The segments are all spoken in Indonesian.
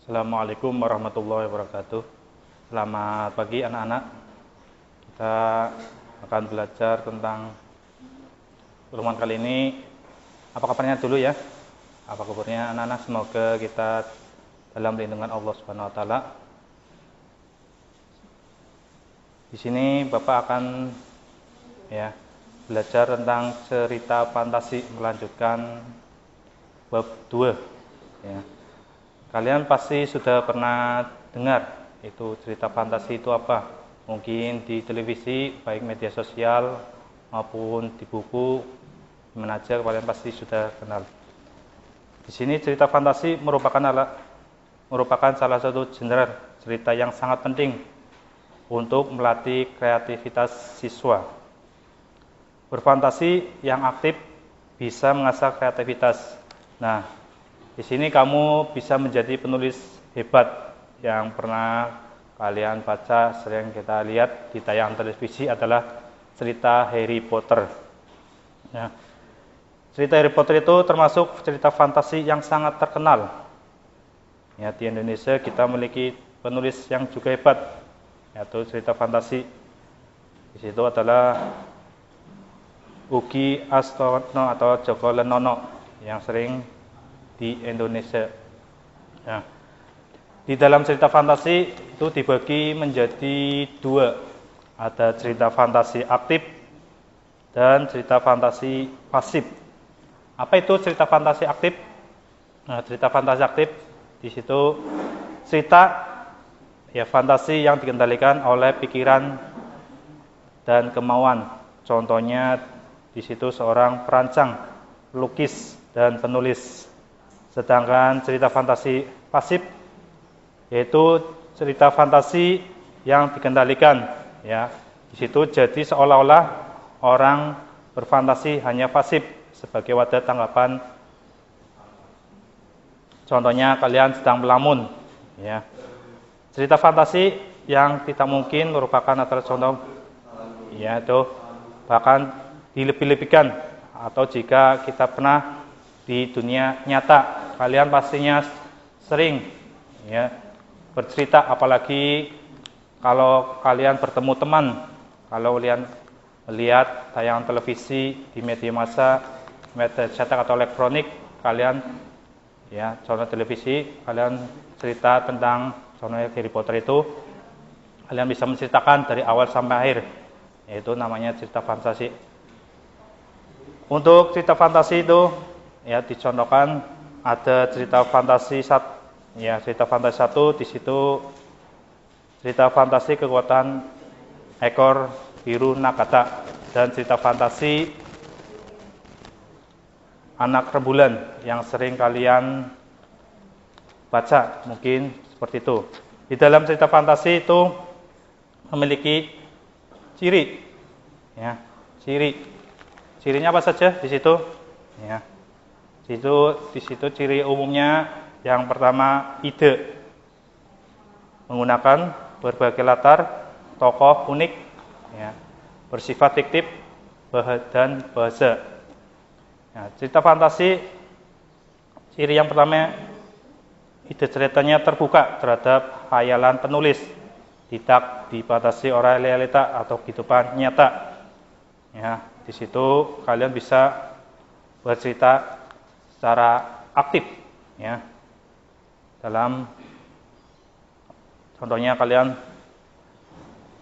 Assalamualaikum warahmatullahi wabarakatuh. Selamat pagi anak-anak. Kita akan belajar tentang pertemuan kali ini. Apa kabarnya dulu ya? Apa kabarnya anak-anak? Semoga kita dalam lindungan Allah Subhanahu wa taala. Di sini Bapak akan belajar tentang cerita fantasi, melanjutkan bab 2 ya. Kalian pasti sudah pernah dengar itu cerita fantasi itu apa? Mungkin di televisi, baik media sosial maupun di buku, mana aja kalian pasti sudah kenal. Di sini cerita fantasi merupakan salah satu genre cerita yang sangat penting untuk melatih kreativitas siswa. Berfantasi yang aktif bisa mengasah kreativitas. Nah, di sini kamu bisa menjadi penulis hebat. Yang pernah kalian baca, sering kita lihat di tayangan televisi adalah cerita Harry Potter. Ya. Cerita Harry Potter itu termasuk cerita fantasi yang sangat terkenal. Ya, di Indonesia kita memiliki penulis yang juga hebat, yaitu cerita fantasi. Di situ adalah Ugi Astono atau Joko Lenono yang sering di Indonesia. Nah, di dalam cerita fantasi itu dibagi menjadi dua. Ada cerita fantasi aktif dan cerita fantasi pasif. Apa itu cerita fantasi aktif? Nah, cerita fantasi aktif di situ cerita fantasi yang dikendalikan oleh pikiran dan kemauan. Contohnya di situ seorang perancang, pelukis dan penulis. Sedangkan cerita fantasi pasif yaitu cerita fantasi yang dikendalikan ya. Di situ jadi seolah-olah orang berfantasi hanya pasif sebagai wadah tanggapan. Contohnya kalian sedang melamun ya. Cerita fantasi yang tidak mungkin merupakan antara contoh yaitu bahkan dilebih-lebihkan, atau jika kita pernah di dunia nyata, kalian pastinya sering bercerita, apalagi kalau kalian bertemu teman, kalau kalian melihat tayangan televisi di media massa, media cetak atau elektronik, kalian contoh televisi, kalian cerita tentang contohnya Harry Potter itu, kalian bisa menceritakan dari awal sampai akhir, yaitu namanya cerita fantasi. Untuk cerita fantasi itu dicontohkan ada cerita fantasi cerita fantasi 1 di situ cerita fantasi kekuatan ekor biru Nagata, dan cerita fantasi anak rembulan yang sering kalian baca mungkin seperti itu. Di dalam cerita fantasi itu memiliki cirinya apa saja di situ ya. Di situ ciri umumnya yang pertama ide, menggunakan berbagai latar, tokoh unik, bersifat fiktif dan bahasa. Cerita fantasi ciri yang pertama, ide ceritanya terbuka terhadap khayalan penulis, tidak dibatasi oleh realita atau kehidupan nyata. Di situ kalian bisa bercerita secara aktif dalam contohnya kalian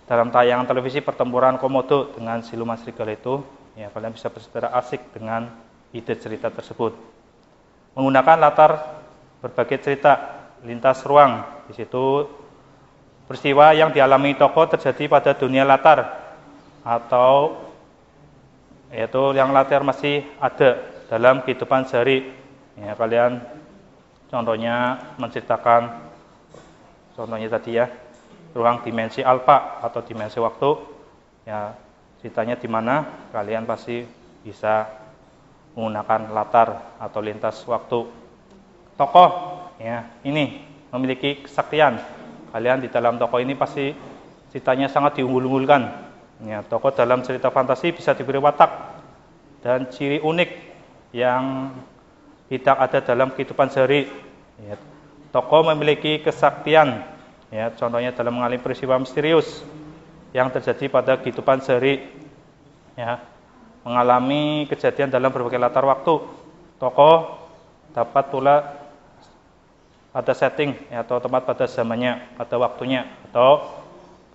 dalam tayangan televisi pertempuran Komodo dengan siluman serigala itu kalian bisa bercerita asik dengan ide cerita tersebut. Menggunakan latar berbagai cerita lintas ruang, di situ peristiwa yang dialami tokoh terjadi pada dunia latar atau yaitu yang latar masih ada dalam kehidupan sehari. Kalian contohnya menceritakan contohnya tadi ruang dimensi alfa atau dimensi waktu. Ceritanya di mana kalian pasti bisa menggunakan latar atau lintas waktu. Tokoh ini memiliki kesaktian. Kalian di dalam tokoh ini pasti ceritanya sangat diunggul-unggulkan. Tokoh dalam cerita fantasi bisa diberi watak dan ciri unik yang tidak ada dalam kehidupan sehari. tokoh memiliki kesaktian, ya, contohnya dalam mengalami peristiwa misterius yang terjadi pada kehidupan sehari, ya, mengalami kejadian dalam berbagai latar waktu. Tokoh dapat pula pada setting, ya, atau tempat pada zamannya, pada waktunya, atau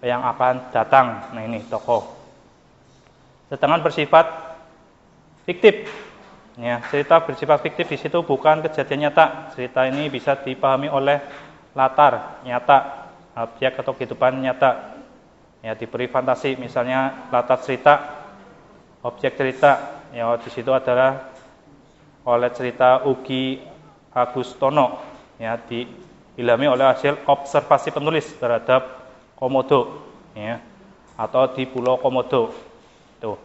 yang akan datang. Nah, ini tokoh. Sedangkan bersifat fiktif, ya, cerita bersifat fiktif di situ bukan kejadian nyata. Cerita ini bisa dipahami oleh latar nyata, objek atau kehidupan nyata. Ya, diberi fantasi, misalnya latar cerita, objek cerita, ya, di situ adalah oleh cerita Ugi Agustono, ya, diilhami oleh hasil observasi penulis terhadap Komodo, ya, atau di Pulau Komodo. Tuh.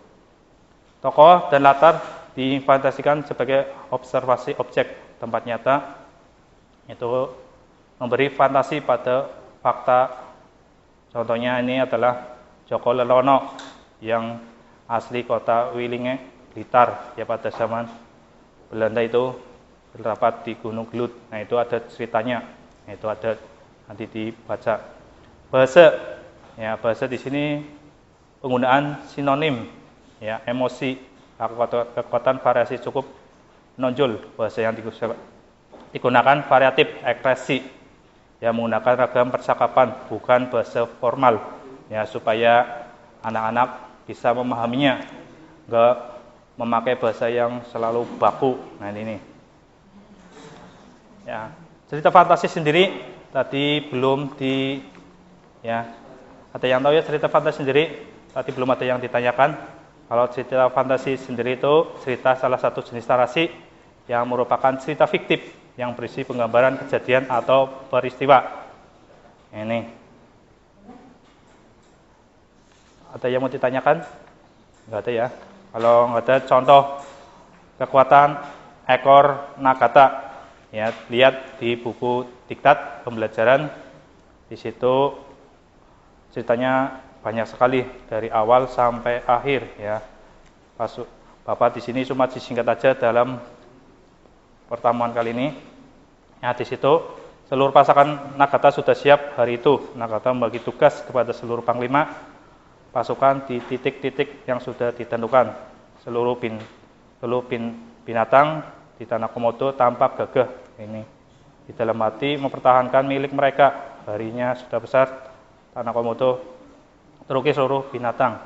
Tokoh dan latar difantasikan sebagai observasi objek tempat nyata, itu memberi fantasi pada fakta. Contohnya ini adalah Joko Lelono yang asli kota Wilinge, Blitar, ya, pada zaman Belanda itu terdapat di Gunung Gelut. Nah, itu ada ceritanya. Nah, itu ada, nanti dibaca. Bahasa, ya, bahasa di sini penggunaan sinonim, ya, emosi, kekuatan variasi cukup menonjol. Bahasa yang digunakan variatif, ekspresi, ya, menggunakan ragam percakapan, bukan bahasa formal, ya, supaya anak-anak bisa memahaminya, enggak memakai bahasa yang selalu baku. Nah, ini, ya, cerita fantasi sendiri tadi belum ya, ada yang tahu ya cerita fantasi sendiri? Tadi belum ada yang ditanyakan. Kalau cerita fantasi sendiri itu cerita salah satu jenis narasi yang merupakan cerita fiktif yang berisi penggambaran kejadian atau peristiwa. Ini. Ada yang mau ditanyakan? Enggak ada ya. Kalau enggak ada, contoh kekuatan ekor Nagata. Ya, lihat di buku diktat pembelajaran. Di situ ceritanya banyak sekali dari awal sampai akhir, ya. Bapak di sini cuma disingkat aja dalam pertemuan kali ini. Ya, di situ seluruh pasukan Nagata sudah siap hari itu. Nagata membagi tugas kepada seluruh panglima pasukan di titik-titik yang sudah ditentukan. Seluruh binatang di tanah Komodo tampak gagah. Ini di dalam hati mempertahankan milik mereka. Harinya sudah besar, tanah Komodo terukir seluruh binatang.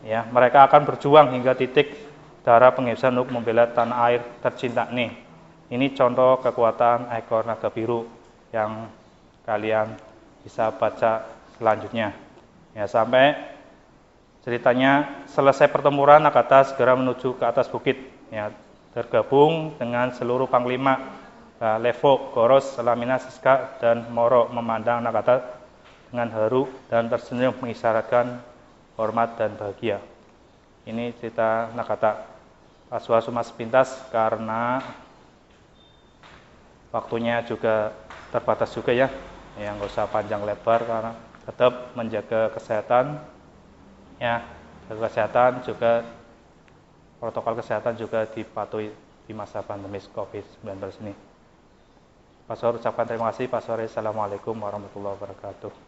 Ya, mereka akan berjuang hingga titik darah penghabisan untuk membela tanah air tercinta. Nih, ini contoh kekuatan ekor naga biru yang kalian bisa baca selanjutnya. Ya, sampai ceritanya selesai pertempuran, Nagata segera menuju ke atas bukit, ya, tergabung dengan seluruh panglima Levo, Goros, Salamina, Siska, dan Moro memandang Nagata dengan haru dan tersenyum mengisyaratkan hormat dan bahagia. Ini cerita Nagata. Paswa cuma sepintas karena waktunya juga terbatas juga, ya. Yang nggak usah panjang lebar karena tetap menjaga kesehatan, ya, kesehatan juga, protokol kesehatan juga dipatuhi di masa pandemis COVID-19 ini. Pak Sor ucapkan terima kasih. Pak Sore, assalamualaikum warahmatullahi wabarakatuh.